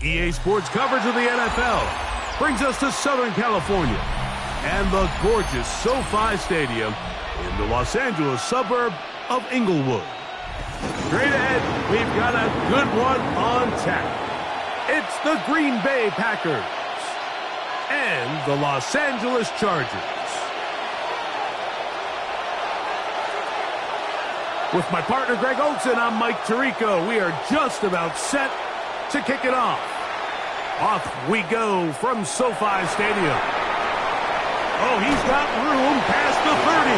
EA Sports coverage of the NFL brings us to Southern California and the gorgeous SoFi Stadium in the Los Angeles suburb of Inglewood. Straight ahead, we've got a good one on tap. It's the Green Bay Packers and the Los Angeles Chargers. With my partner, Greg Oates, and I'm Mike Tirico. We are just about set to kick it off. Off we go from SoFi Stadium. Oh, he's got room past the 30.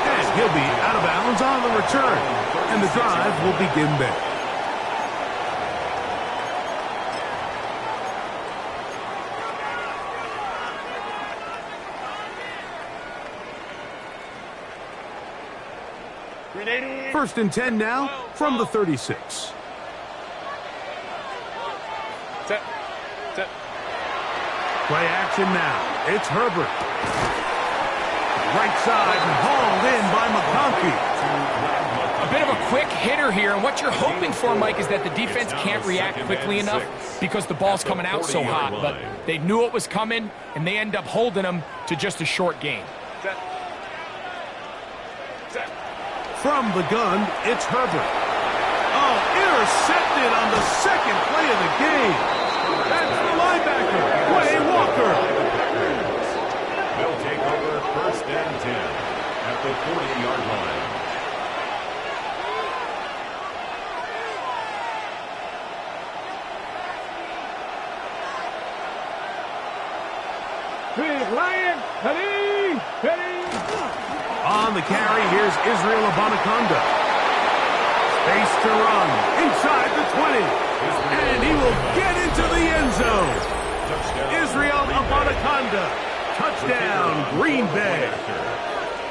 And he'll be out of bounds on the return. And the drive will begin there. First and 10 now from the 36. Play action now. It's Herbert. Right side hauled in by McConkey. A bit of a quick hitter here, and what you're hoping for, Mike, is that the defense can't react quickly enough because the ball's coming out so hot. But they knew it was coming, and they end up holding them to just a short gain. From the gun, it's Herbert. Oh, intercepted on the second play of the game. That's the linebacker, Quay Walker. They'll take over first and 10 at the 40-yard line. On the carry, here's Israel Abanikanda. Space to run inside the 20. And he will get into the end zone. Israel Abanikanda. Touchdown, Green Bay.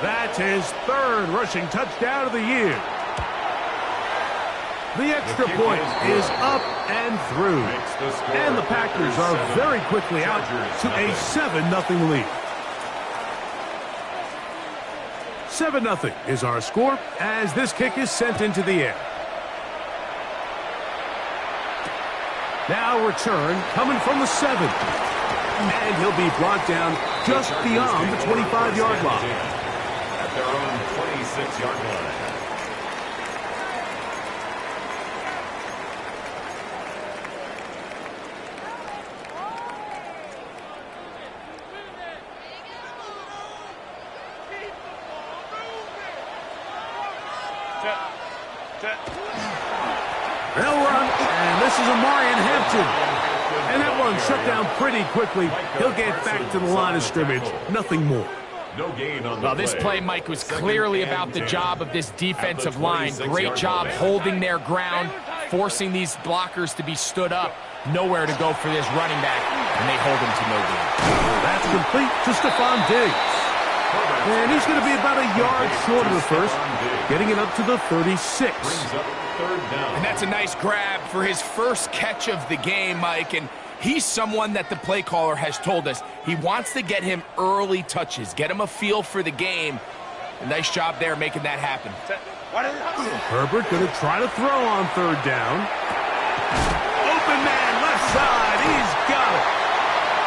That's his third rushing touchdown of the year. The extra point is up and through. And the Packers are very quickly out to a 7-0 lead. 7-0 is our score as this kick is sent into the air. Now return coming from the 7. And he'll be brought down just beyond the 25-yard line. At their own 26-yard line. They'll run, and this is Amarian Hampton. And that one shut down pretty quickly. He'll get back to the line of scrimmage. Nothing more. No gain on the Well, this play, Mike, was clearly about the job of this defensive line. Great job holding their ground, forcing these blockers to be stood up. Nowhere to go for this running back, and they hold him to no gain. That's complete to Stephon Diggs. And he's going to be about a yard short of the first, getting it up to the 36. And that's a nice grab for his first catch of the game, Mike. And he's someone that the play caller has told us he wants to get him early touches, get him a feel for the game. A nice job there making that happen. Herbert going to try to throw on third down. Open man, left side. He's got it.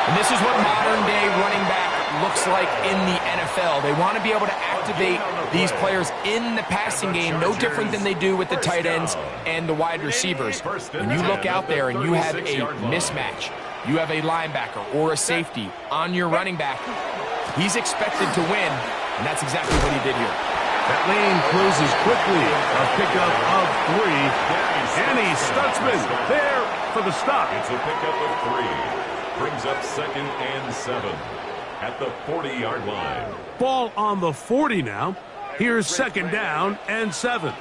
And this is what modern-day running back looks like in the NFL. They want to be able to activate these players in the passing game, no different than they do with the tight ends and the wide receivers. When you look out there and you have a mismatch, you have a linebacker or a safety on your running back, he's expected to win, and that's exactly what he did here. That lane closes quickly. A pickup of 3. Andy Stutzman there for the stop. It's a pickup of 3. Brings up second and 7 at the 40-yard line. Ball on the 40 now. Here's second down and 7.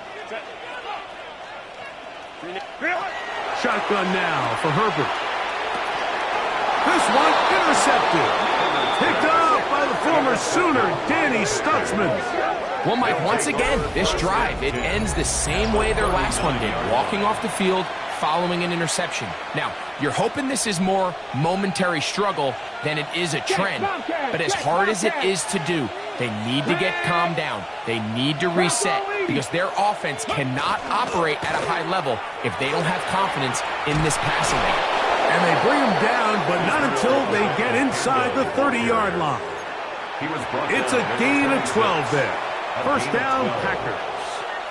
Shotgun now for Herbert. This one intercepted. Picked up by the former Sooner, Danny Stutzman. Well, Mike, once again, this drive, it ends the same way their last one did, walking off the field, following an interception. Now, you're hoping this is more momentary struggle than it is a trend, but as hard as it is to do, they need to get calmed down. They need to reset because their offense cannot operate at a high level if they don't have confidence in this passing game. And they bring him down, but not until they get inside the 30-yard line. It's a gain of 12 there. First down, Packers.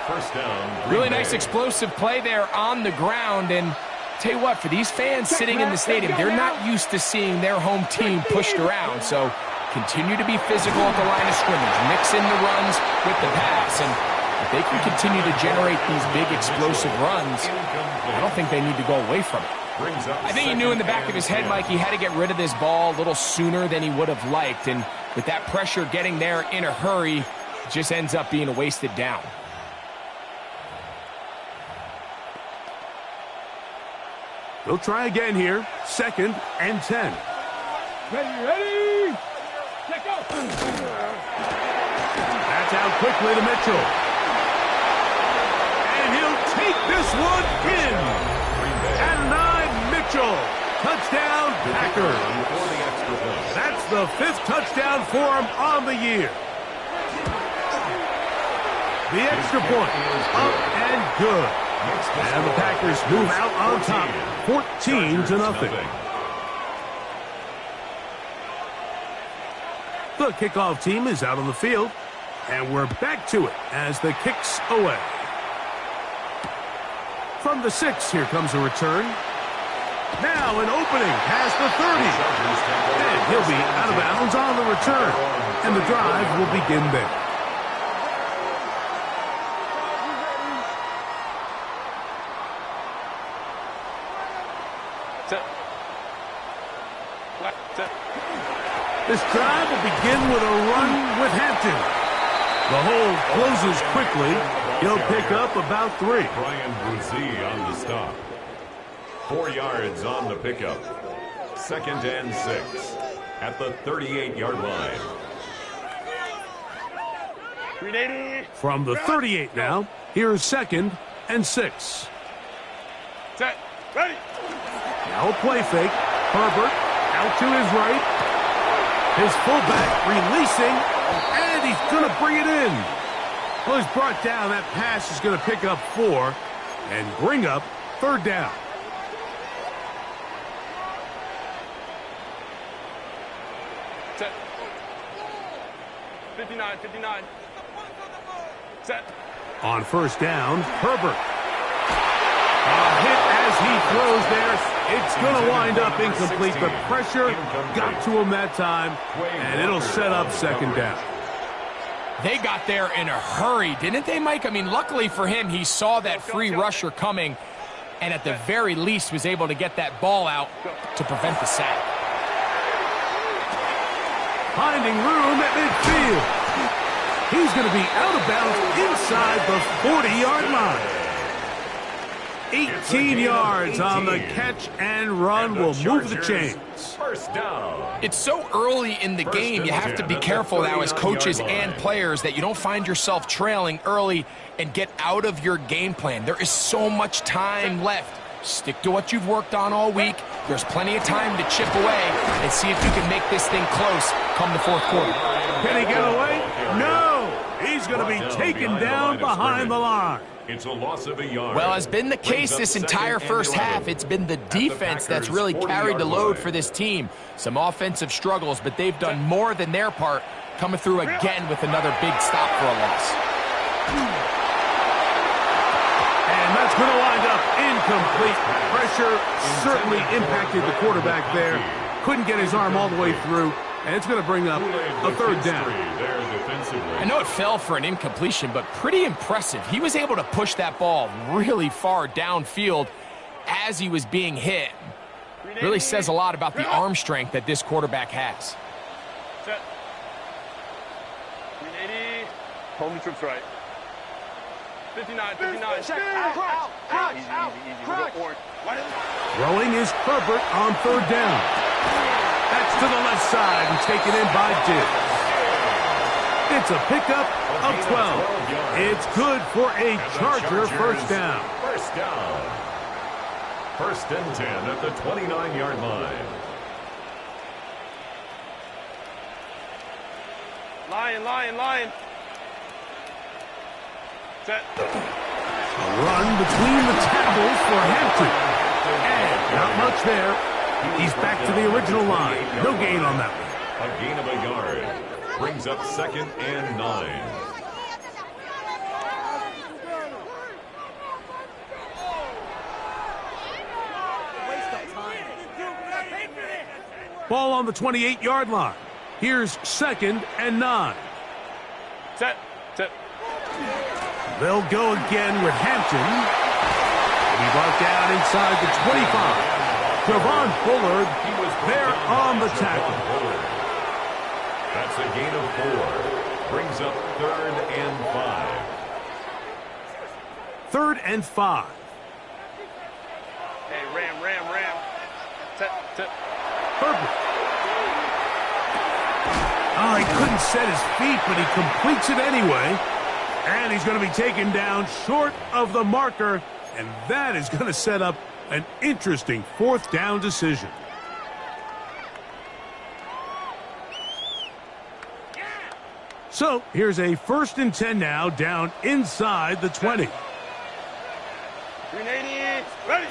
First down. Really nice explosive play there on the ground. And tell you what, for these fans sitting in the stadium, they're not used to seeing their home team pushed around. So continue to be physical at the line of scrimmage. Mix in the runs with the pass. And if they can continue to generate these big explosive runs, I don't think they need to go away from it. I think he knew in the back of his head, Mike, he had to get rid of this ball a little sooner than he would have liked. And with that pressure getting there in a hurry, it just ends up being a wasted down. They'll try again here. 2nd and 10. Ready. Let go. That's out quickly to Mitchell. And he'll take this one in. At 9, Mitchell. Touchdown, Packers. That's the 5th touchdown for him on the year. The extra point, up and good. And the Packers move out on top, 14-0. The kickoff team is out on the field, and we're back to it as the kick's away. From the 6, here comes a return. Now an opening past the 30. And he'll be out of bounds on the return, and the drive will begin there. This drive will begin with a run with Hampton. The hole closes quickly. He'll pick up about 3. Brian Bouzie on the stop. 4 yards on the pickup. 2nd and 6 at the 38-yard line. From the 38 now, here's 2nd and 6. Set. Ready. Now a play fake. Herbert out to his right. His fullback releasing, and he's going to bring it in. Well, he's brought down. That pass is going to pick up 4 and bring up 3rd down. Set. 59. Set. On 1st down, Herbert. A hit as he throws there. It's going to wind up incomplete. The pressure got to him that time, and it'll set up 2nd down. They got there in a hurry, didn't they, Mike? I mean, luckily for him, he saw that free rusher coming, and at the very least was able to get that ball out to prevent the sack. Finding room at midfield. He's going to be out of bounds inside the 40-yard line. 18 yards on the catch and run will move the chains. First down. It's so early in the game, you have to be careful now as coaches and players that you don't find yourself trailing early and get out of your game plan. There is so much time left. Stick to what you've worked on all week. There's plenty of time to chip away and see if you can make this thing close come the 4th quarter. Can he get away? No! He's going to be taken down behind the line. It's a loss of a yard. Well, as been the case this entire first half, it's been the defense that's really carried the load for this team. Some offensive struggles, but they've done more than their part, coming through again with another big stop for a loss. And that's going to wind up incomplete. Pressure certainly impacted the quarterback there. Couldn't get his arm all the way through, and it's going to bring up a 3rd down. I know it fell for an incompletion, but pretty impressive. He was able to push that ball really far downfield as he was being hit. Really says a lot about the arm strength that this quarterback has. Set. 380. Home trips right. 59. Check. Out. Easy. Throwing is Herbert on 3rd down. That's to the left side and taken in by Diggs. It's a pickup of 12. It's good for a Charger first down. First down. 1st and 10 at the 29-yard line. Lion. Set. A run between the tackles for Hampton. And Not much there. He's back to the original line. No gain on that one. A gain of a yard. Brings up 2nd and 9. Ball on the 28-yard line. Here's 2nd and 9. Set. They'll go again with Hampton. He'll be brought down inside the 25. Javon Bullard there on the tackle. That's a gain of 4. Brings up 3rd and 5. 3rd and 5. Hey, ram. Set. Herbert. Oh, he couldn't set his feet, but he completes it anyway. And he's going to be taken down short of the marker, and that is going to set up an interesting 4th down decision. So here's a 1st and 10 now, down inside the 20. 380. Ready.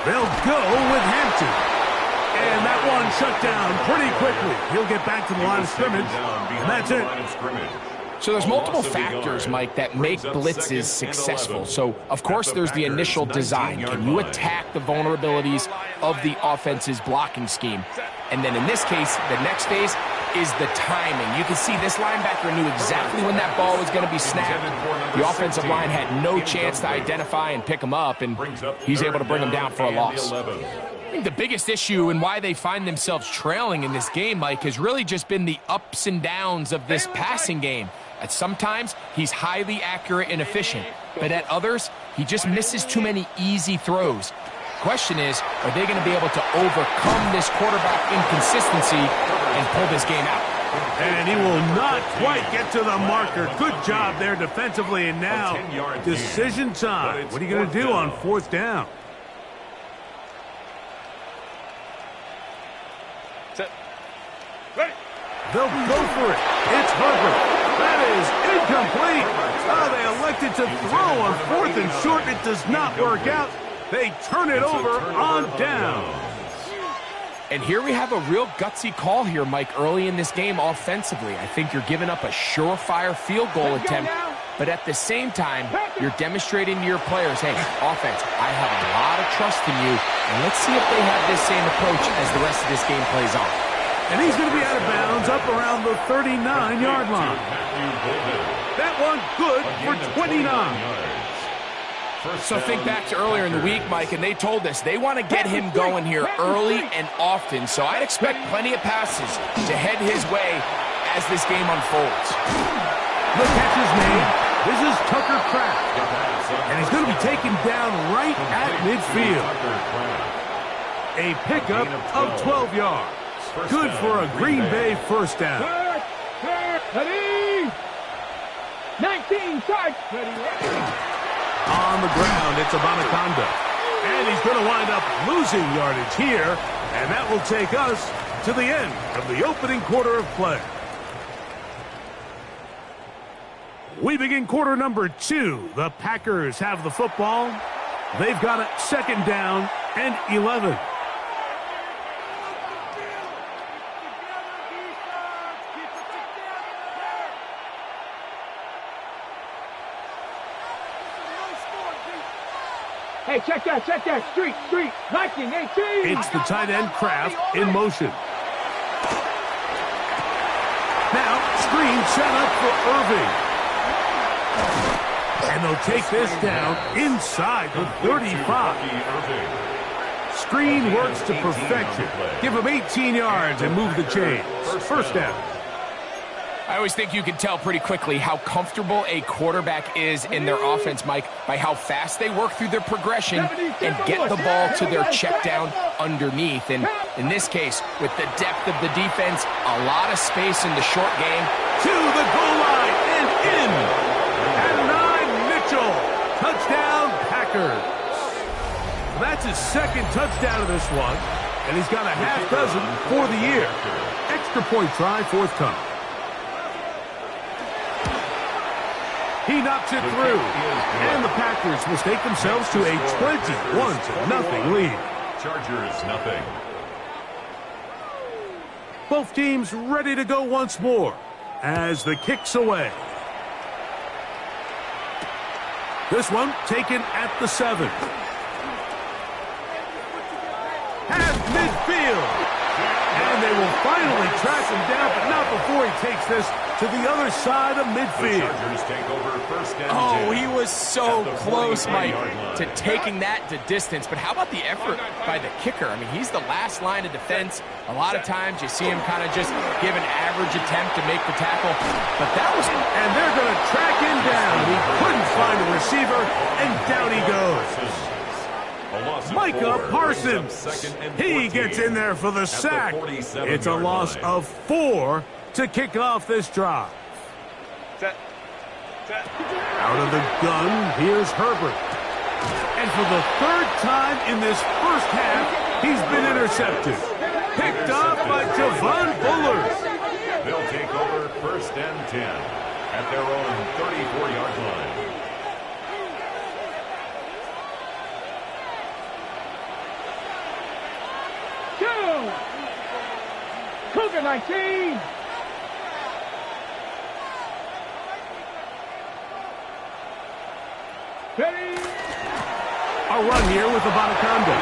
They'll go with Hampton. And that one shut down pretty quickly. He'll get back to the line of scrimmage, and that's it. So there's multiple factors, Mike, that make blitzes successful. So, of course, there's the initial design. Can you attack the vulnerabilities of the offense's blocking scheme? And then in this case, the next phase is the timing. You can see this linebacker knew exactly when that ball was going to be snapped. The offensive line had no chance to identify and pick him up, and he's able to bring him down for a loss. I think the biggest issue and why they find themselves trailing in this game, Mike, has really just been the ups and downs of this passing game. At sometimes, he's highly accurate and efficient, but at others, he just misses too many easy throws. Question is, are they going to be able to overcome this quarterback inconsistency and pull this game out? And he will not quite get to the marker. Good job there defensively, and now decision time. What are you going to do on 4th down? Set. Ready. They'll go for it. It's Herbert. That is incomplete. Oh, they elected to throw on 4th and short. It does not work out. They turn it over on down. And here we have a real gutsy call here, Mike, early in this game offensively. I think you're giving up a surefire field goal attempt, but at the same time, you're demonstrating to your players, hey, offense, I have a lot of trust in you, and let's see if they have this same approach as the rest of this game plays on. And he's going to be out of bounds up around the 39-yard line. That one good for 29. So think back to earlier in the week, Mike, and they told us they want to get him going here early and often. So I'd expect plenty of passes to head his way as this game unfolds. The catch is made. This is Tucker Kraft. And he's going to be taken down right at midfield. A pickup of 12 yards. Good for a Green Bay 1st down. Ready? 19 starts. On the ground, it's Abanaconda. And he's going to wind up losing yardage here, and that will take us to the end of the opening quarter of play. We begin quarter number 2. The Packers have the football. They've got a 2nd down and 11. Hey, check that, street, 1918. It's the tight end Kraft in motion. Now, screen set up for Irving. And they'll take this down inside the 35. Screen works to perfection. Give him 18 yards and move the chains. 1st down. I always think you can tell pretty quickly how comfortable a quarterback is in their offense, Mike, by how fast they work through their progression and get the ball to their check down underneath. And in this case, with the depth of the defense, a lot of space in the short game. To the goal line and in. And 9, Mitchell. Touchdown, Packers. That's his 2nd touchdown of this one, and he's got a half dozen for the year. Extra point try forthcoming. He knocks it through, and the Packers mistake themselves to a 21-0 lead. Chargers, nothing. Both teams ready to go once more as the kick's away. This one taken at the 7. At midfield. And they will finally track him down, but not before he takes this to the other side of midfield. The Chargers take over first and 10. He was so close, Mike, 49-yard line. to taking that to distance. But how about the effort by the kicker? I mean, he's the last line of defense. A lot of times you see him kind of just give an average attempt to make the tackle. But that was... And they're going to track him down. He couldn't find a receiver, and down he goes. Micah Parsons. He gets in there for the sack. It's a loss of 4 to kick off this drive. Set. Out of the gun, here's Herbert. And for the 3rd time in this first half, he's been intercepted. Picked off by Javon Bullard. They'll take over first and 10 at their own 34-yard line. Cougar 19. Ready. A run here with the Bonaconda.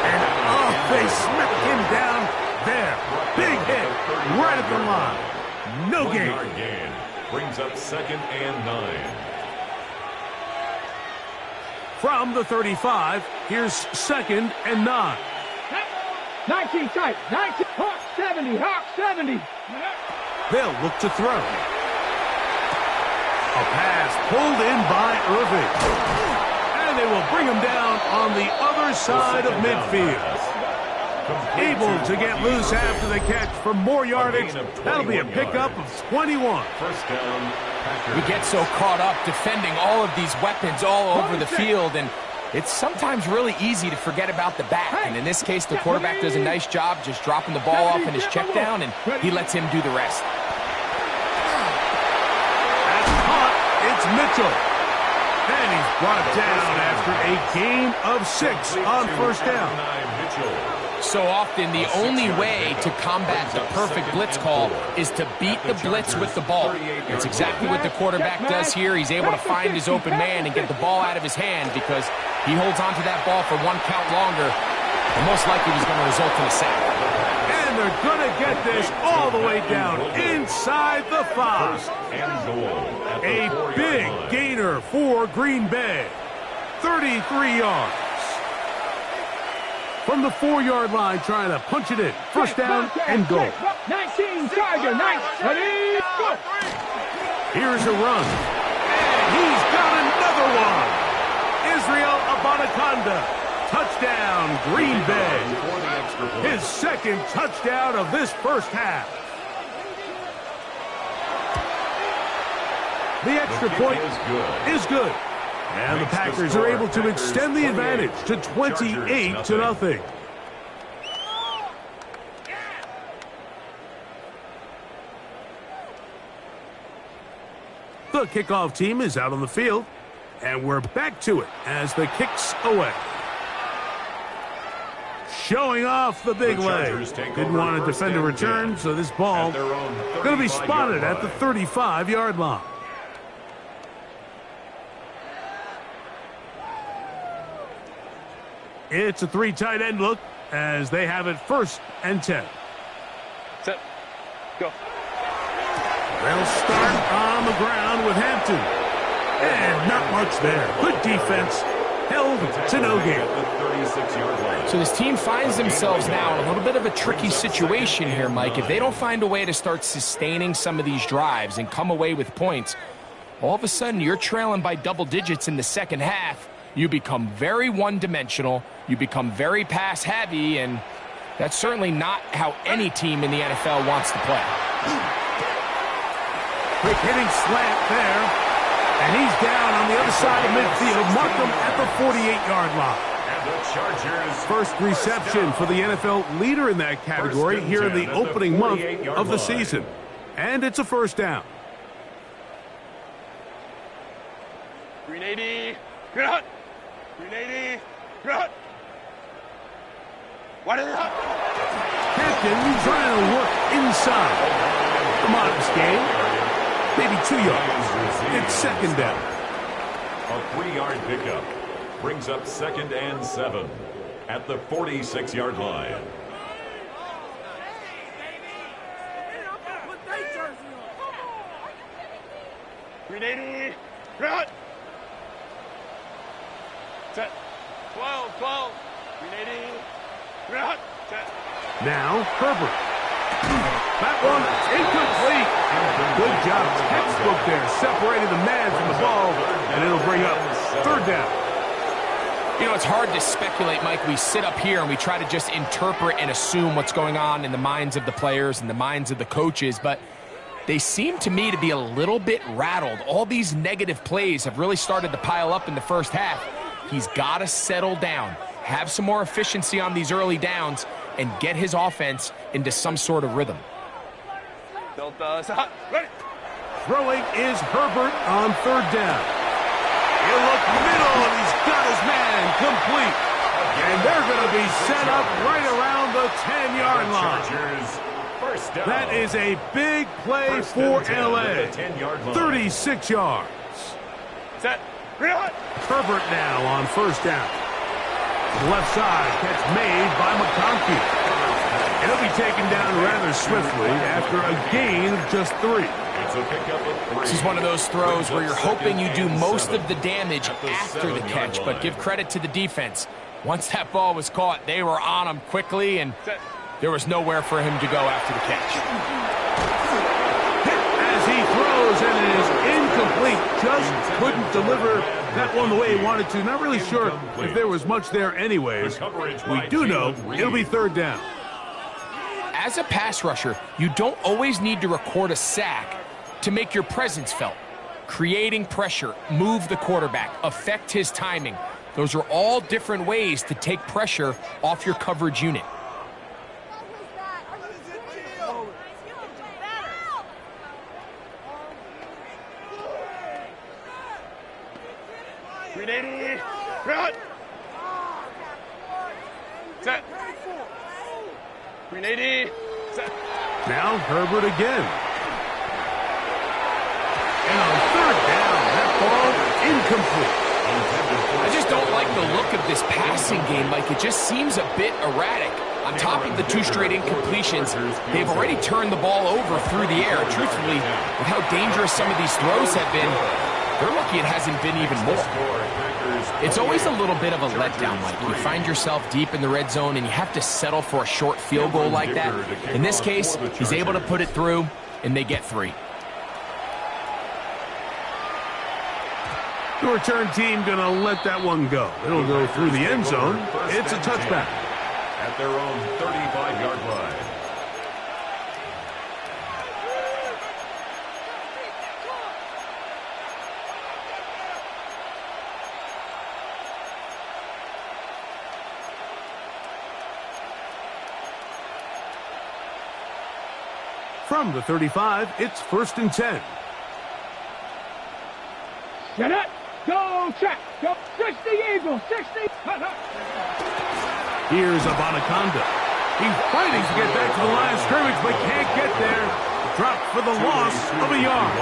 And they smacked him down there. Big hit right at the line. No gain. 1-yard gain brings up second and 9. From the 35, here's second and 9. 19 tight. 19. Hawk 70. Hawk 70. They'll look to throw. A pass pulled in by Irving. And they will bring him down on the other side of midfield. Able to get loose after the catch for more yardage. That'll be a pickup of 21. First down, Packers. We get so caught up defending all of these weapons all over the field, and it's sometimes really easy to forget about the back. And in this case, the quarterback does a nice job just dropping the ball off in his check down, and he lets him do the rest. That's caught. It's Mitchell. And he's brought down after a gain of 6 on first down. So often, the only way to combat the perfect blitz call is to beat the blitz with the ball. That's exactly what the quarterback does here. He's able to find his open man and get the ball out of his hand because he holds onto that ball for 1 count longer. And most likely, he's going to result in a sack. And they're going to get this all the way down inside the 5. A big gainer for Green Bay. 33 yards. From the 4-yard line, trying to punch it in. First down and goal. 19 Charger. 9. Ready. Go. Here's a run. And he's got another one. Israel Abonaconda. Touchdown, Green Bay. His second touchdown of this first half. The extra point is good. And the Packers are able to extend the advantage to 28-0. The kickoff team is out on the field, and we're back to it as the kick's away. Showing off the big leg. Didn't want to defend a return, so this ball going to be spotted at the 35-yard line. It's a 3 tight end look as they have it first and 10. Set. Go. They'll start on the ground with Hampton. And not much there. Good defense. Held to no gain. So this team finds themselves now in a little bit of a tricky situation here, Mike. If they don't find a way to start sustaining some of these drives and come away with points, all of a sudden you're trailing by double digits in the second half. You become very one-dimensional, you become very pass-heavy, and that's certainly not how any team in the NFL wants to play. Quick hitting slant there, and he's down on the other side of midfield. Mark him at the 48-yard line. And the Chargers First reception for the NFL leader in that category here in the opening month of the season. And it's a first down. Green 80. Green hut. Green 80. Green hut. Hampton trying to work inside. Come on, this game. Maybe 2 yards. It's second down. A 3-yard pickup brings up 2nd and 7 at the 46-yard line. Ready, run. Set. 12. Ready, run. Set. Now, Herbert. That one incomplete. Good job. Textbook there. Separated the man from the ball, and it'll bring up third down. You know, it's hard to speculate, Mike. We sit up here and we try to just interpret and assume what's going on in the minds of the players and the minds of the coaches, but they seem to me to be a little bit rattled. All these negative plays have really started to pile up in the first half. He's got to settle down, have some more efficiency on these early downs, and get his offense into some sort of rhythm. Throwing is Herbert on third down. He'll look middle, and he's got his man complete. And they're going to be set up right around the 10-yard line. That is a big play for L.A. 36 yards. Set. Herbert now on first down. Left side, catch made by McConkey. And he'll be taken down rather swiftly after a gain of just 3. This is one of those throws where you're hoping you do most of the damage after the catch, but give credit to the defense. Once that ball was caught, they were on him quickly, and there was nowhere for him to go after the catch. As he throws, and it is incomplete. Just couldn't deliver that one the way he wanted to. Not really sure if there was much there anyways. We do know it'll be third down. As a pass rusher, you don't always need to record a sack to make your presence felt. Creating pressure, move the quarterback, affect his timing. Those are all different ways to take pressure off your coverage unit. Ready, run. Set. Ready, set. Now Herbert again. And on third down, that ball incomplete. I just don't like the look of this passing game, Mike. It just seems a bit erratic. On top of the 2 straight incompletions, they've already turned the ball over through the air. Truthfully, with how dangerous some of these throws have been, they're lucky it hasn't been even more. It's always a little bit of a letdown, Mike. You find yourself deep in the red zone and you have to settle for a short field goal like that. In this case, he's able to put it through, and they get 3. The return team going to let that one go. It'll go through the end zone. It's a touchback. At their own 35-yard line. From the 35, it's 1st and 10. Get it. Go check. Go 60 Eagles. 60. Here's Abanaconda. He's fighting to get back to the line of scrimmage, but can't get there. Dropped for the loss of a yard.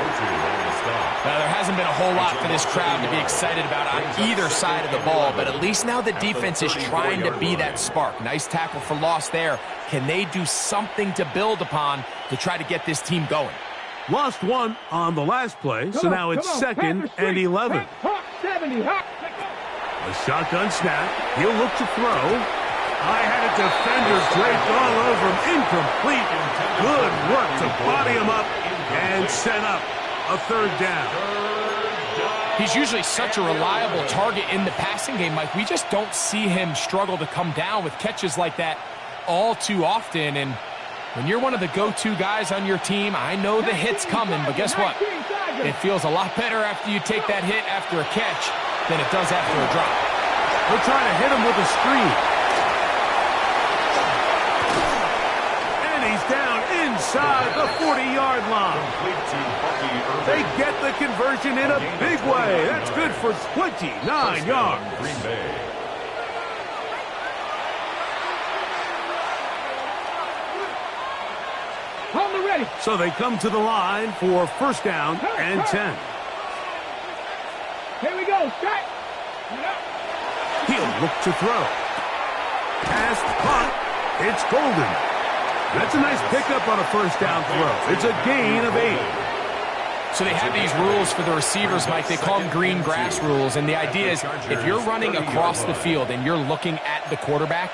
Now, there hasn't been a whole lot for this crowd to be excited about on either side of the ball, but at least now the defense is trying to be that spark. Nice tackle for loss there. Can they do something to build upon to try to get this team going? Lost one on the last play, so now it's 2nd and 11. Hawk 70. Hawk. A shotgun snap. He'll look to throw. I had a defender draped all over him. Incomplete. Good work to body him up and set up a third down. He's usually such a reliable target in the passing game, Mike. We just don't see him struggle to come down with catches like that all too often. And when you're one of the go-to guys on your team, I know the hit's coming, but guess what? It feels a lot better after you take that hit after a catch than it does after a drop. They're trying to hit him with a screen. And he's down inside the 40-yard line. They get the conversion in a big way. That's good for 29 yards. Ready. So they come to the line for first down and 10. Here we go. Set. He'll look to throw. Pass caught. It's Golden. That's a nice pickup on a first down throw. It's a gain of 8. So they have these rules for the receivers, Mike. They call them green grass rules. And the idea is if you're running across the field and you're looking at the quarterback,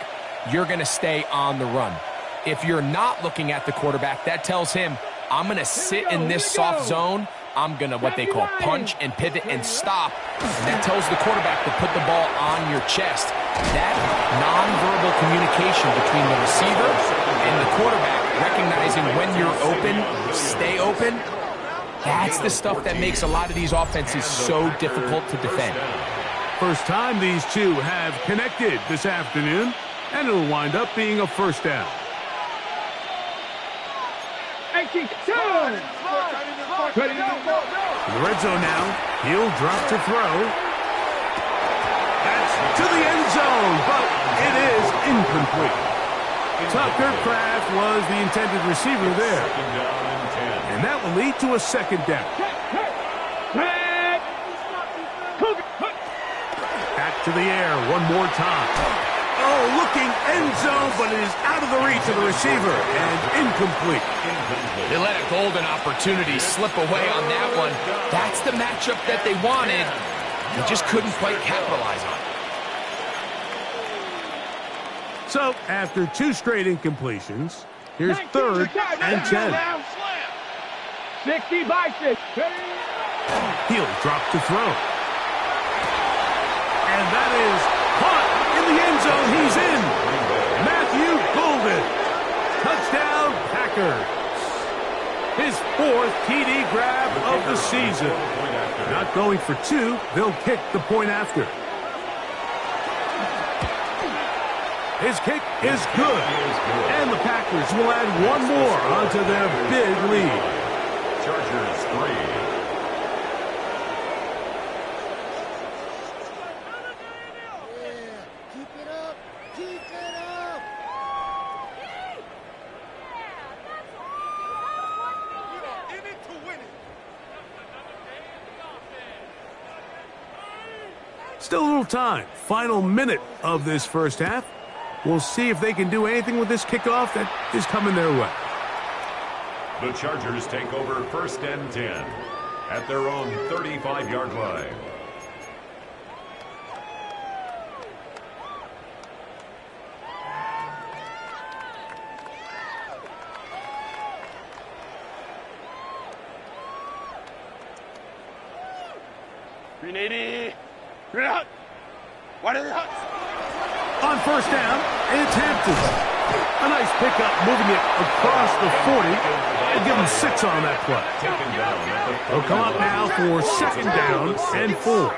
you're going to stay on the run. If you're not looking at the quarterback, that tells him, I'm going to sit in this soft zone. I'm going to what they call punch and pivot and stop. And that tells the quarterback to put the ball on your chest. That nonverbal communication between the receiver and the quarterback, recognizing when you're open, stay open, that's the stuff that makes a lot of these offenses so difficult to defend. First time these two have connected this afternoon, and it'll wind up being a first down. 18, 2. Ready. In the red zone now, he'll drop to throw. That's to the end zone, but it is incomplete. Tucker Kraft was the intended receiver there. And that will lead to a second down. Back to the air one more time. Oh, looking end zone, but it is out of the reach of the receiver and incomplete. They let a golden opportunity slip away on that one. That's the matchup that they wanted. They just couldn't quite capitalize on it. So, after 2 straight incompletions, here's third and 10. 60 by 6. He'll drop to throw. And that is caught in the end zone. He's in. Matthew Golden. Touchdown, Packers. His 4th TD grab of the season. Not going for 2. They'll kick the point after. His kick is good. And the Packers will add one more onto their big lead. Chargers 3. Still a little time. Final minute of this first half. We'll see if they can do anything with this kickoff that is coming their way. The Chargers take over first and 10 at their own 35-yard line. Green 80. Green out. Wide of the hut. On first down, it's Hampton. A nice pickup, moving it across the 40. They'll give him 6 on that play. They'll come up now for second down and 4.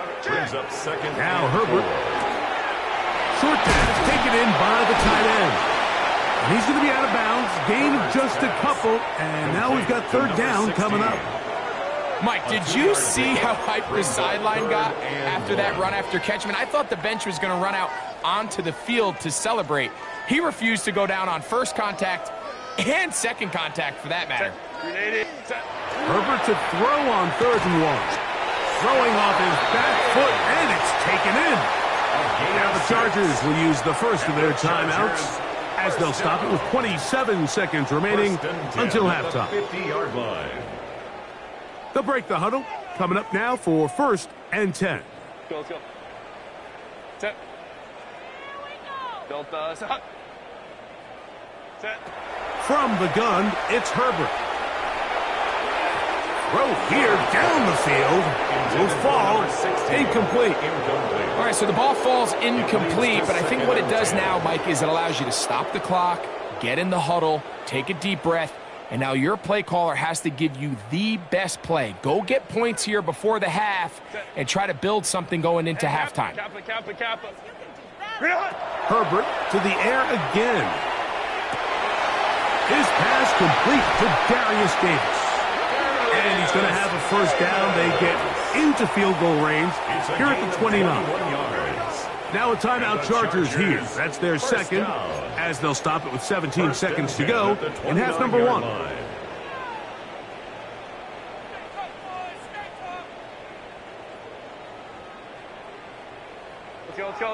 Now Herbert. Short pass taken in by the tight end. And he's going to be out of bounds. Gain of just a couple. And now we've got third down coming up. Mike, did you see how hyped the sideline got after that run after catch? I mean, I thought the bench was going to run out onto the field to celebrate. He refused to go down on first contact and second contact for that matter. Herbert to throw on 3rd and 1. Throwing off his back foot, and it's taken in. Now the Chargers will use the first of their timeouts as they'll stop it with 27 seconds remaining until halftime. 50-yard line. They'll break the huddle. Coming up now for first and 10. Go, let's go. Set. Delta. Set. Set. From the gun, it's Herbert. Throw here down the field. Will fall incomplete. All right, so the ball falls incomplete, but I think what it does now, Mike, is it allows you to stop the clock, get in the huddle, take a deep breath, and now your play caller has to give you the best play. Go get points here before the half and try to build something going into halftime. Herbert to the air again. His pass complete to Darius Davis. And he's going to have a first down. They get into field goal range here at the 29. Now a timeout, Chargers here. That's their second, as they'll stop it with 17 seconds to go in half number 1. Let's go.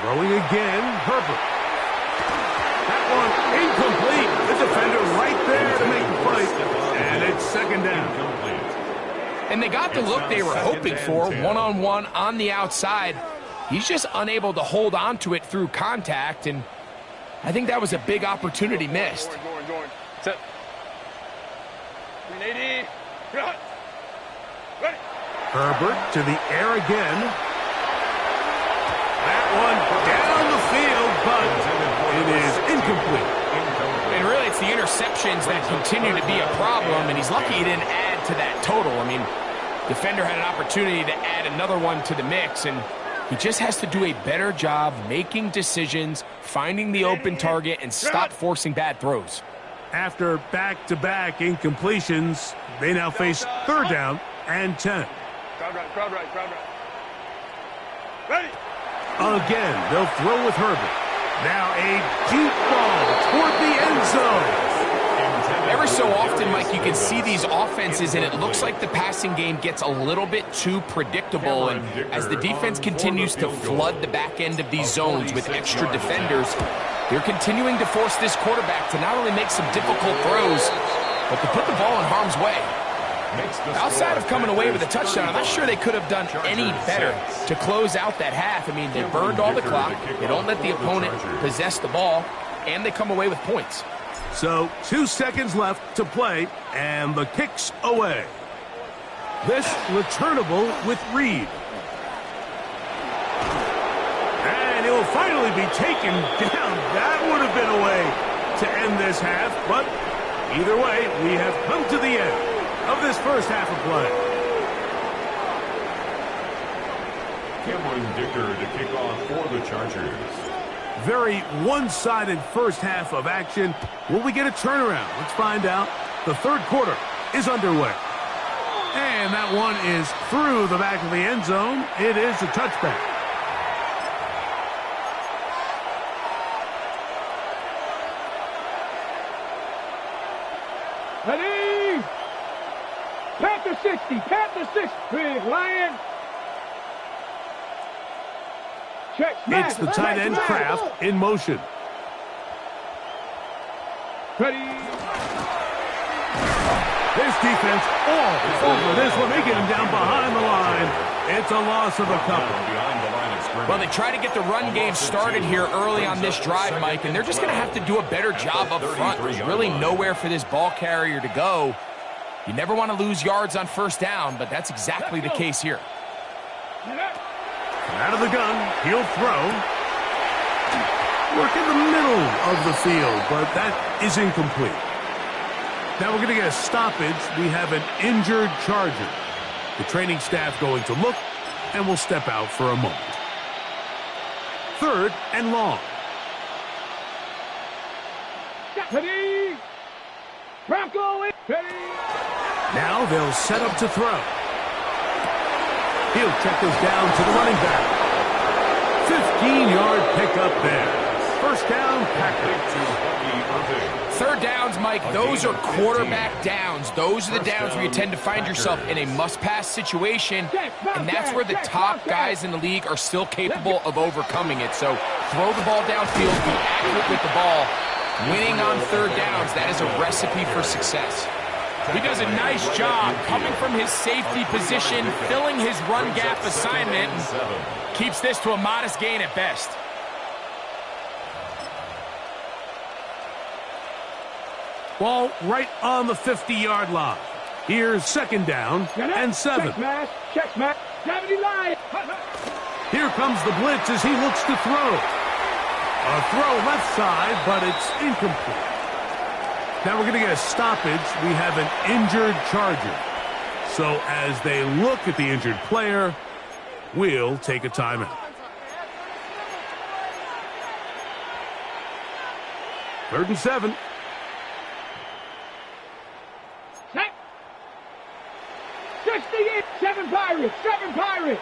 Throwing again, Herbert. That one incomplete. The defender right there to make the fight. And it's second down. And they got the look they were hoping for, one-on-one on the outside. He's just unable to hold on to it through contact, and I think that was a big opportunity missed. Going. Set. 380. Ready. Herbert to the air again. That one down the field, but it is incomplete. And really, it's the interceptions that continue to be a problem, and he's lucky he didn't add to that total. I mean, defender had an opportunity to add another one to the mix, and he just has to do a better job making decisions, finding the open target, and stop forcing bad throws. After back-to-back incompletions, they now face third down and 10. Crowd right. Ready. Again, they'll throw with Herbert. Now a deep ball toward the end zone. Every so often, Mike, you can see these offenses, and it looks like the passing game gets a little bit too predictable. And as the defense continues to flood the back end of these zones with extra defenders, they're continuing to force this quarterback to not only make some difficult throws, but to put the ball in harm's way. Outside of coming away with a touchdown, I'm not sure they could have done any better to close out that half. I mean, they burned all the clock, they don't let the opponent possess the ball, and they come away with points. So 2 seconds left to play, and the kick's away. This returnable with Reed. And it will finally be taken down. That would have been a way to end this half, but either way, we have come to the end of this first half of play. Cameron Dicker to kick off for the Chargers. Very one-sided first half of action. Will we get a turnaround? Let's find out. The third quarter is underway. And that one is through the back of the end zone. It is a touchback. Ready? Panther 60, Panther 60. Big Lion. Check, It's the tight end Kraft in motion. Ready? This defense all over this one. They get him down behind the line. It's a loss of a couple. Well, they try to get the run game started here early on this drive, Mike, and they're just going to have to do a better job up front. There's really nowhere for this ball carrier to go. You never want to lose yards on first down, but that's exactly the case here. Out of the gun, he'll throw. Work in the middle of the field, but that is incomplete. Now we're going to get a stoppage. We have an injured Charger. The training staff going to look, and will step out for a moment. Third and long. Ready? Bronco, ready? Now they'll set up to throw. He'll check this down to the running back. 15-yard pickup there. First down, Packers. Third downs, Mike, those are quarterback downs. Those are the downs where you tend to find yourself in a must-pass situation, and that's where the top guys in the league are still capable of overcoming it. So throw the ball downfield, be accurate with the ball. Winning on third downs, that is a recipe for success. He does a nice job coming from his safety position, filling his run gap assignment, and keeps this to a modest gain at best. Ball right on the 50-yard line. Here's second down and 7. Check match. Gravity line. Here comes the blitz as he looks to throw. A throw left side, but it's incomplete. Now we're going to get a stoppage. We have an injured Charger. So as they look at the injured player, we'll take a timeout. Third and 7. Set. 68. 7 Pirates. 7 Pirates.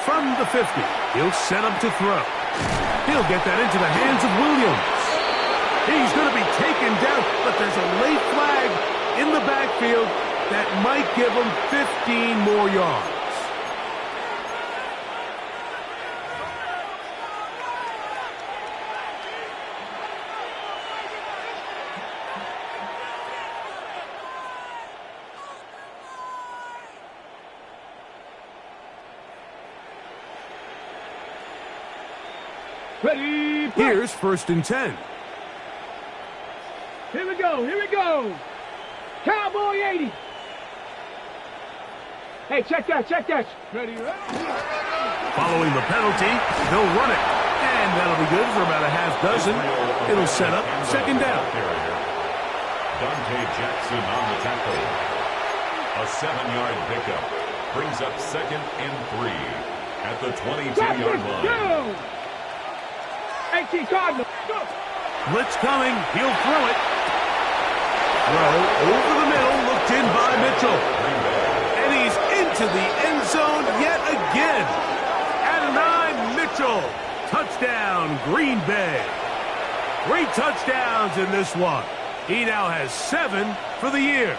From the 50, he'll set up to throw. He'll get that into the hands of Williams. He's going to be taken down, but there's a late flag in the backfield, that might give them 15 more yards. Ready, play. Here's 1st and 10. Here we go, here we go. Cowboy 80. Hey, check that, check that. Ready, ready. Following the penalty, they'll run it. And that'll be good for about a half dozen. It'll set up 2nd down. Dante Jackson on the tackle. A 7-yard pickup brings up 2nd and 3 at the 22-yard line. 18 Cardinals. Go. Blitz coming. He'll throw it. Throw over the middle, looked in by Mitchell. And he's into the end zone yet again. At 9, Mitchell. Touchdown, Green Bay. 3 touchdowns in this one. He now has 7 for the year.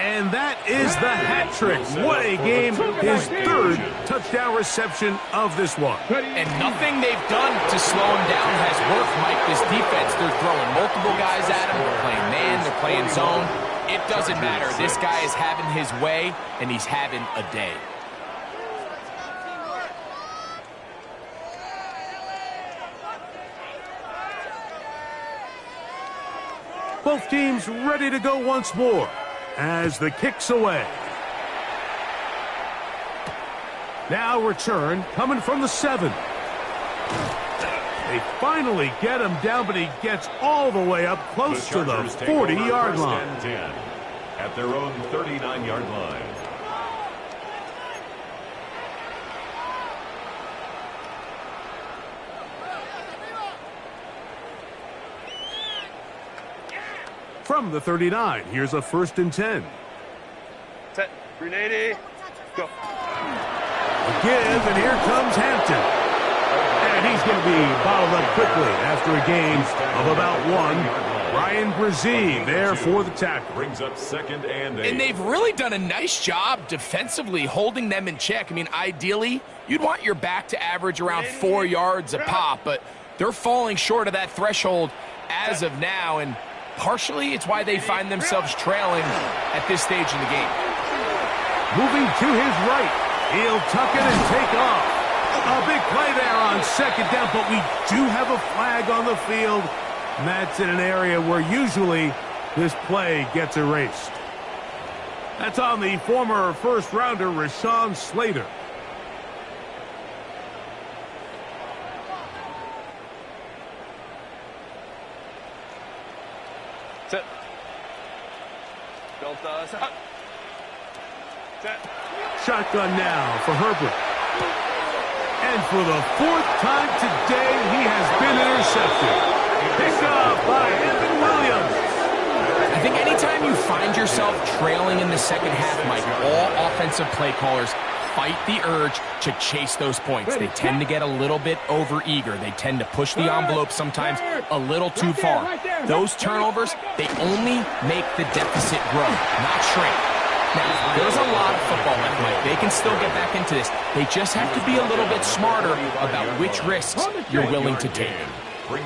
And that is the hat trick. What a game. His 3rd touchdown reception of this one. And nothing they've done to slow him down has worked, Mike. This defense, they're throwing multiple guys at him. They're playing man, they're playing zone. It doesn't matter. This guy is having his way, and he's having a day. Both teams ready to go once more as the kick's away. Now return coming from the 7. They finally get him down, but he gets all the way up close to the 40-yard line. At their own 39-yard line. From the 39, here's a 1st and 10. Set. 380. Go. A give, and here comes Hampton. And he's going to be bottled up quickly after a gain of about 1. Ryan Brzee there for the tackle. Brings up 2nd and 8. And they've really done a nice job defensively holding them in check. I mean, ideally, you'd want your back to average around 4 yards a pop, but they're falling short of that threshold as of now, and partially it's why they find themselves trailing at this stage in the game. Moving to his right, he'll tuck it and take off. A big play there on 2nd down, but we do have a flag on the field. And that's in an area where usually this play gets erased. That's on the former first-rounder, Rashawn Slater. Set. Delta. Set. Set. Shotgun now for Herbert. And for the 4th time today, he has been intercepted. Picked up by Evan Williams. I think anytime you find yourself trailing in the second half, Mike, all offensive play callers fight the urge to chase those points. They tend to get a little bit over-eager. They tend to push the envelope sometimes a little too far. Those turnovers, they only make the deficit grow, not shrink. Now, there's a lot of football left, Mike. They can still get back into this. They just have to be a little bit smarter about which risks you're willing to take.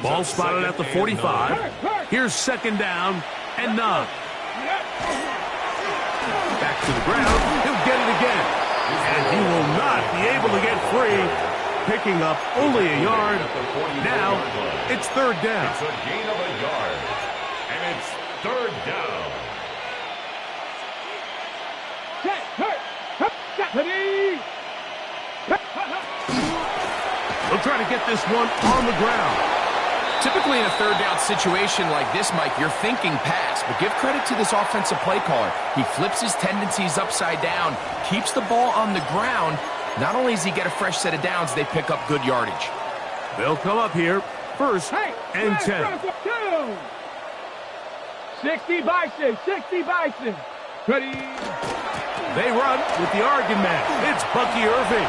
Ball spotted at the 45. Here's 2nd down and 9. Back to the ground. He'll get it again. And he will not be able to get free. Picking up only a yard. Now, it's 3rd down. It's a gain of a yard. And it's 3rd down. They'll try to get this one on the ground. Typically in a 3rd down situation like this, Mike, you're thinking pass, but give credit to this offensive play caller. He flips his tendencies upside down, keeps the ball on the ground. Not only does he get a fresh set of downs, they pick up good yardage. They'll come up here, 1st and 10. 60 Bison, 60 Bison. Ready. They run with the Oregon man. It's Bucky Irving.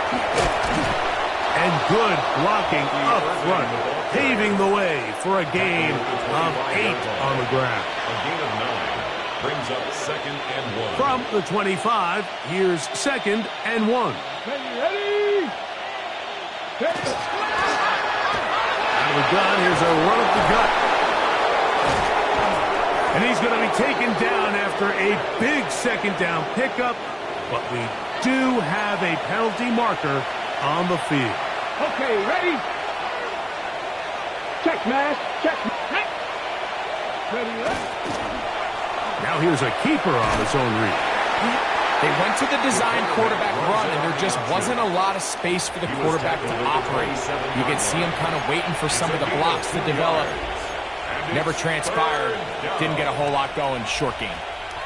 And good blocking up front, paving the way for a gain of 8 on the ground. A gain of 9. Brings up 2nd and 1. From the 25, here's 2nd and 1. Ready? Out of the gun, here's a run up the gut. And he's going to be taken down after a big 2nd down pickup. But we do have a penalty marker on the field. Okay, ready? Check, man. Check. Ready? Now here's a keeper on his own read. They went to the design quarterback run, and there just wasn't a lot of space for the quarterback to operate. You could see him kind of waiting for some of the blocks to develop. Never transpired. Didn't get a whole lot going. Short game.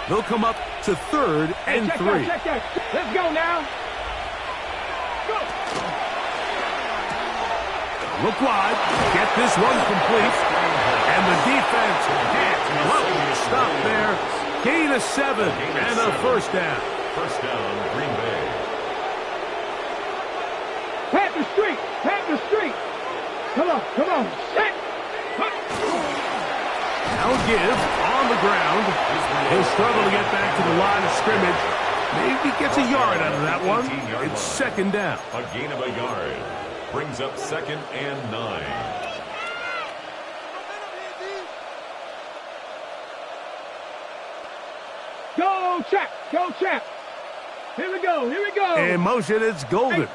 They'll come up to 3rd and 3. Check that. Let's go now. Go. Look wide. Get this one complete. And the defense can't stop there. Gain of 7 and a 1st down. 1st down, Green Bay. Panther Street. Come on. Set. Now give on the ground. He'll struggle to get back to the line of scrimmage. Maybe gets a yard out of that one. It's 2nd down. A gain of a yard. Brings up 2nd and 9. Go, check. Here we go. In motion, it's Golden.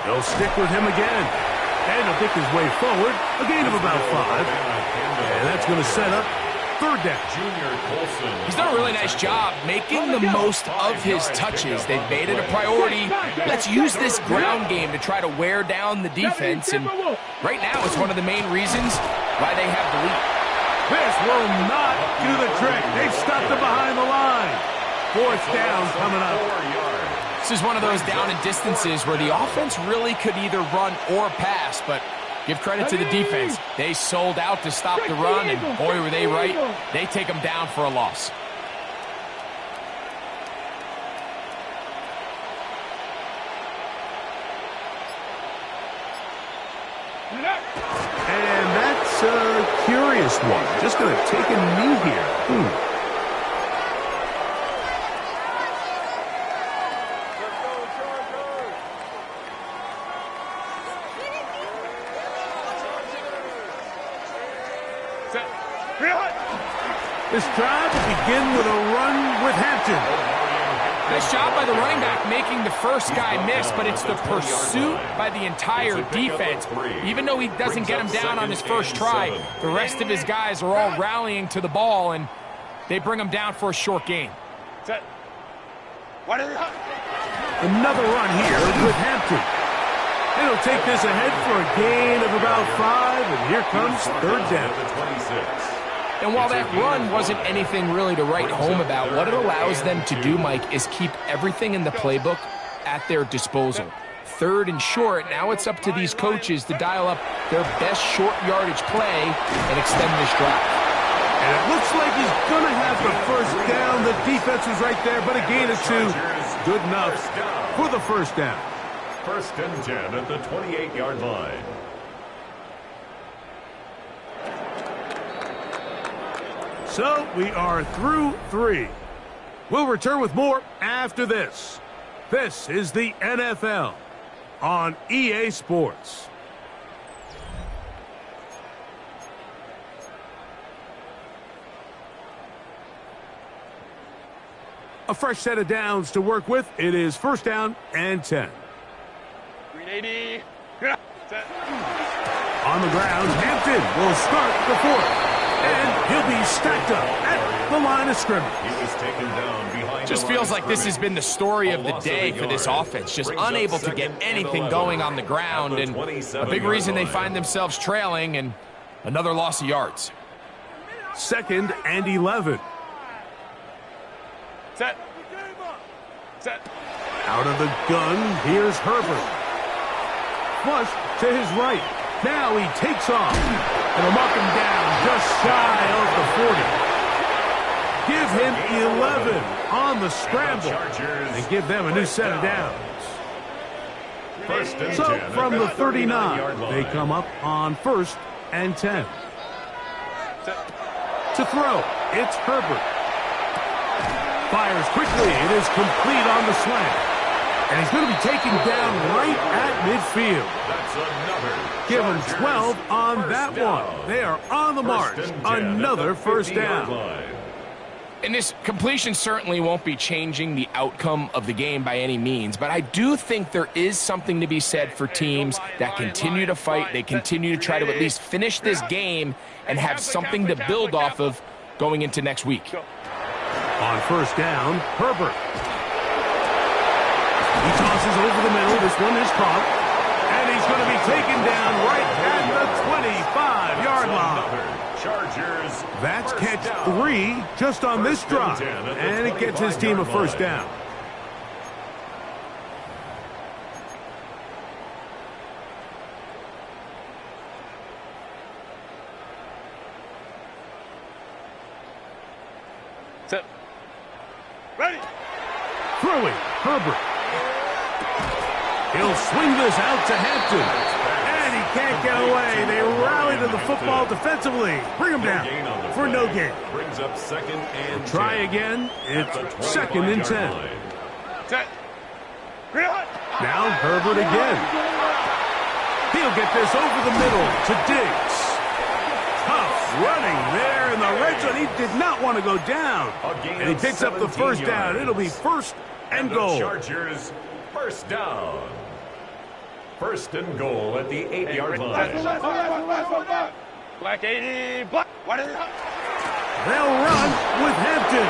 They'll stick with him again. And he'll pick his way forward. A gain of about 5. And that's going to set up 3rd down. He's done a really nice job making the most of his touches. They've made it a priority. Let's use this ground game to try to wear down the defense. And right now, it's one of the main reasons why they have the lead. This will not do the trick. They've stopped him behind the line. 4th down coming up. This is one of those down and distances where the offense really could either run or pass, but give credit to the defense. They sold out to stop the run, and boy, were they right. They take them down for a loss. And that's a curious one. Just going to take a knee here. This drive will begin with a run with Hampton. Nice job by the running back making the first guy miss, but it's the pursuit by the entire defense. Even though he doesn't get him down on his first try, the rest of his guys are all rallying to the ball, and they bring him down for a short gain. Another run here with Hampton. And he'll take this ahead for a gain of about 5, and here comes 3rd down. And while that run wasn't anything really to write home about, what it allows them to do, Mike, is keep everything in the playbook at their disposal. 3rd and short, now it's up to these coaches to dial up their best short yardage play and extend this drive. And it looks like he's going to have the 1st down. The defense was right there, but a gain of 2. Good enough for the 1st down. 1st and 10 at the 28-yard line. So we are through 3. We'll return with more after this. This is the NFL on EA Sports. A fresh set of downs to work with. It is 1st down and 10. 380. On the ground, Hampton will start the 4th. And he'll be stacked up at the line of scrimmage. He was taken down behind. Just feels like this has been the story of the day for this offense. Just unable to get anything going on the ground, and a big reason they find themselves trailing, and another loss of yards. 2nd and 11. Set. Out of the gun, here's Herbert. Flush to his right. Now he takes off. And they'll mark him down just shy of the 40. Give him 11 on the scramble. And give them a new set of downs. So from the 39, they come up on 1st and 10. To throw. It's Herbert. Fires quickly. It is complete on the slant. And he's going to be taken down right at midfield. That's another. Give him 12 on that one. They are on the march. Another first down. And this completion certainly won't be changing the outcome of the game by any means, but I do think there is something to be said for teams that continue to fight. They continue to try to at least finish this game and have something to build off of going into next week. On first down, Herbert. He tosses over the middle. This one is caught. And he's going to be taken down right at the 25-yard line. Chargers. That's catch 3 just on this drive. And it gets his team a first down. Set. Ready. Throwing, Herbert. He'll swing this out to Hampton. And he can't get away. They rally to the football defensively. Bring him down for no gain. Brings up second and Try again. It's second and 10. Set. Now Herbert again. He'll get this over the middle to Diggs. Tough running there in the red zone. He did not want to go down. And he picks up the first down. It'll be first and goal. Chargers first down. First and goal at the 8-yard line. Black 80. Black. What is it? They'll run with Hampton.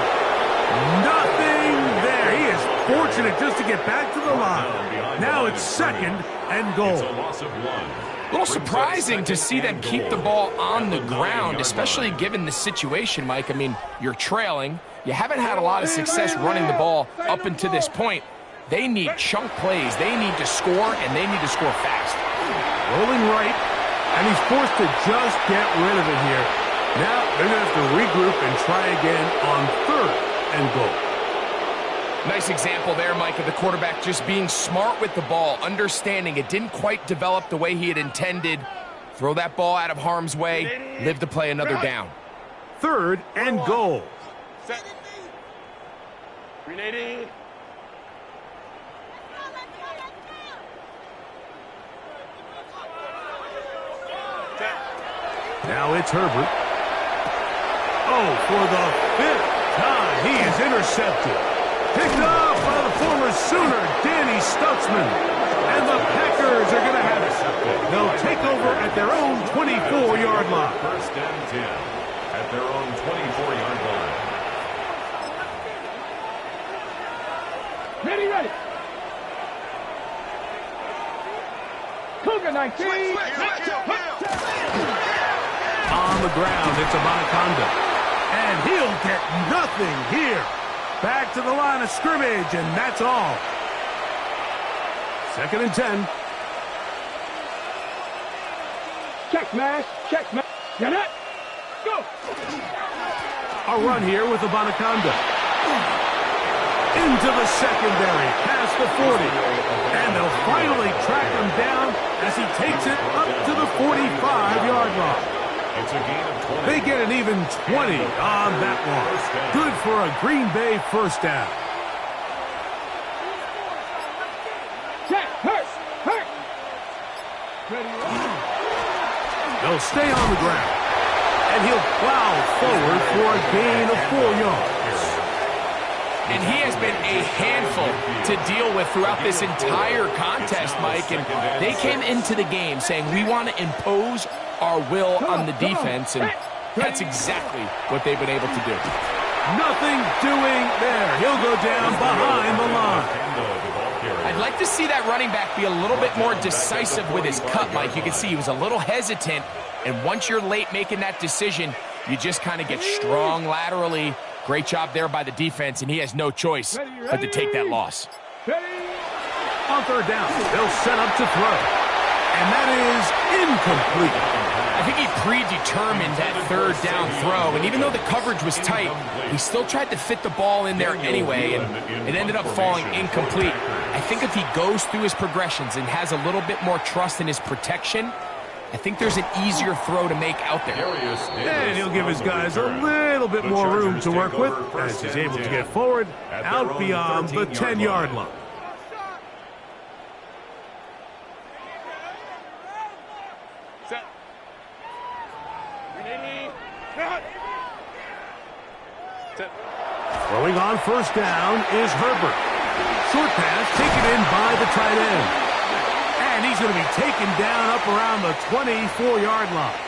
Nothing there. He is fortunate just to get back to the line. Now it's second and goal. It's a loss of 1. A little surprising to see them keep the ball on the ground, especially given the situation, Mike. I mean, you're trailing. You haven't had a lot of success running the ball up until this point. They need chunk plays. They need to score, and they need to score fast. Rolling right, and he's forced to just get rid of it here. Now they're going to have to regroup and try again on third and goal. Nice example there, Mike, of the quarterback just being smart with the ball, understanding it didn't quite develop the way he had intended. Throw that ball out of harm's way, live to play another down. Third and goal. Set. 380. Now it's Herbert. Oh, for the 5th time, he is intercepted. Picked up by the former Sooner, Danny Stutzman. And the Packers are going to have it. They'll take over at their own 24-yard line. First and 10 at their own 24-yard line. Ready, ready. Cougar 19. On the ground, it's Abanaconda. And he'll get nothing here. Back to the line of scrimmage, and that's all. Second and 10. Check smash. Check smash. Get it. Go. A run here with Abanaconda. Into the secondary, past the 40. And they'll finally track him down as he takes it up to the 45-yard line. It's a gain of 20. They get an even 20 on that one. Good for a Green Bay first down. Check. Hurt. Hurt. Ready. They'll stay on the ground. And he'll plow forward for a gain of 4 yards. And he has been a handful to deal with throughout this entire contest, Mike. And they came into the game saying, we want to impose our will on the defense, and that's exactly what they've been able to do. Nothing doing there. He'll go down behind the line. I'd like to see that running back be a little bit more decisive with his cut, Mike. You can see he was a little hesitant, and once you're late making that decision, you just kind of get strong laterally. Great job there by the defense, and he has no choice but to take that loss. On third down, they'll set up to throw. And that is incomplete. I think he predetermined that third down throw, and even though the coverage was tight, he still tried to fit the ball in there anyway, and it ended up falling incomplete. I think if he goes through his progressions and has a little bit more trust in his protection, I think there's an easier throw to make out there. And he'll give his guys a little bit more room to work with as he's able to get forward out beyond the 10-yard line. Set. Set. Throwing on first down is Herbert. Short pass taken in by the tight end. And he's going to be taken down up around the 24-yard line.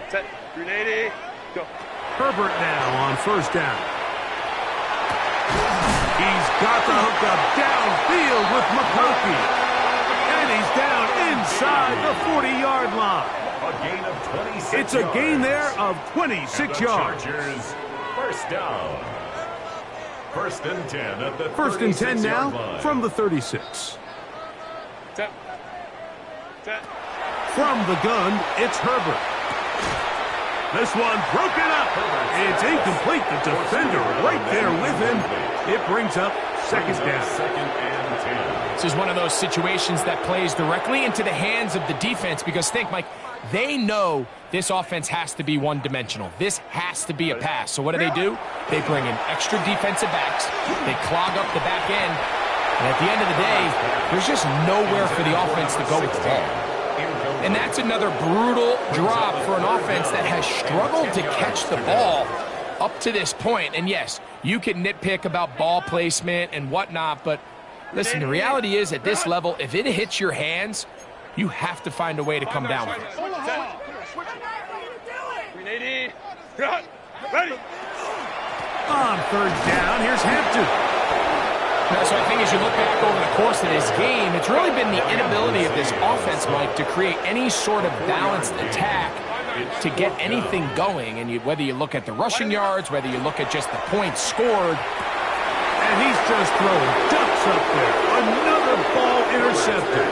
Set. 380. Go. Herbert now on first down. He's got the hook up downfield with McConkey. And he's down inside the 40-yard line. A gain of 26 It's a gain there of 26 yards. Chargers, first down. First and 10 at the First and 10 now line. from the 36. Set. Set. From the gun, it's Herbert. This one broken up. It's incomplete. The defender right there with him. It brings up second down. Second and 10. This is one of those situations that plays directly into the hands of the defense because think, Mike, they know this offense has to be one-dimensional. This has to be a pass. So what do? They bring in extra defensive backs. They clog up the back end. And at the end of the day, there's just nowhere for the offense to go with the ball. And that's another brutal drop for an offense that has struggled to catch the ball up to this point. And yes, you can nitpick about ball placement and whatnot, but listen, the reality is at this level, if it hits your hands, you have to find a way to come down with it. 380. Ready. On third down, here's Hampton. So I think as you look back over the course of this game, it's really been the inability of this offense, Mike, to create any sort of balanced attack to get anything going. And whether you look at the rushing yards, whether you look at just the points scored. And he's just throwing ducks up there. Another ball intercepted.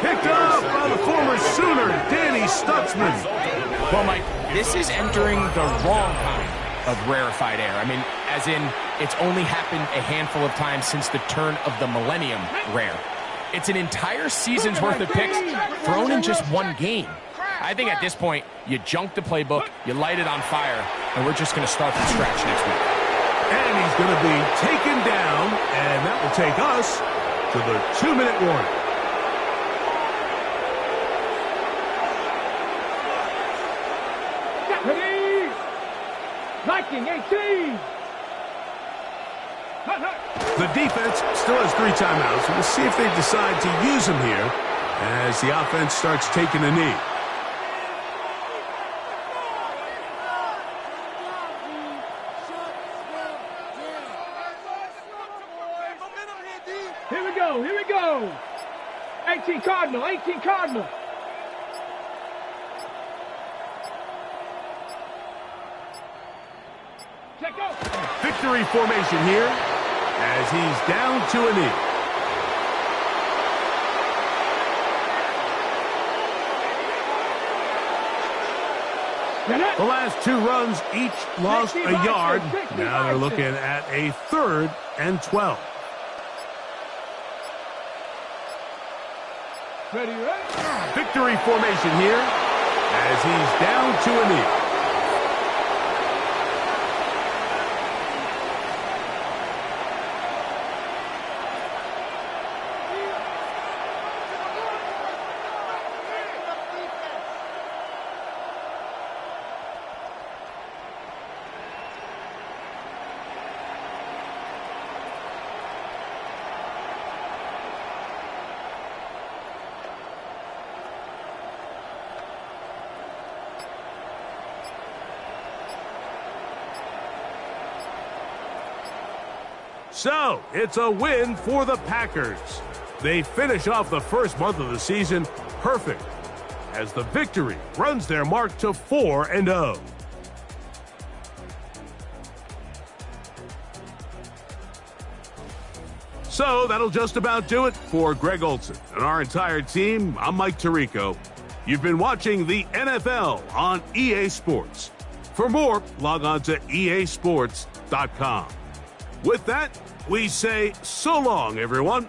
Picked up by the former Sooner, Danny Stutzman. Well, Mike, this is entering the wrong kind of rarefied air. I mean, as in, it's only happened a handful of times since the turn of the millennium rare. It's an entire season's worth of picks thrown in just one game. I think at this point, you junk the playbook, you light it on fire, and we're just going to start from scratch next week. And he's going to be taken down, and that will take us to the 2-minute warning. Ready. 1918. The defense still has 3 timeouts. We'll see if they decide to use them here as the offense starts taking a knee. Here we go. Here we go. 18 Cardinal. 18 Cardinal. Check go. Victory formation here as he's down to a knee. The last 2 runs each lost a yard. Now they're looking at a 3rd and 12. Ready, ready. Victory formation here as he's down to a knee. So, it's a win for the Packers. They finish off the first month of the season perfect as the victory runs their mark to 4-0. So, that'll just about do it for Greg Olson and our entire team. I'm Mike Tirico. You've been watching the NFL on EA Sports. For more, log on to easports.com. With that, We say so long, everyone.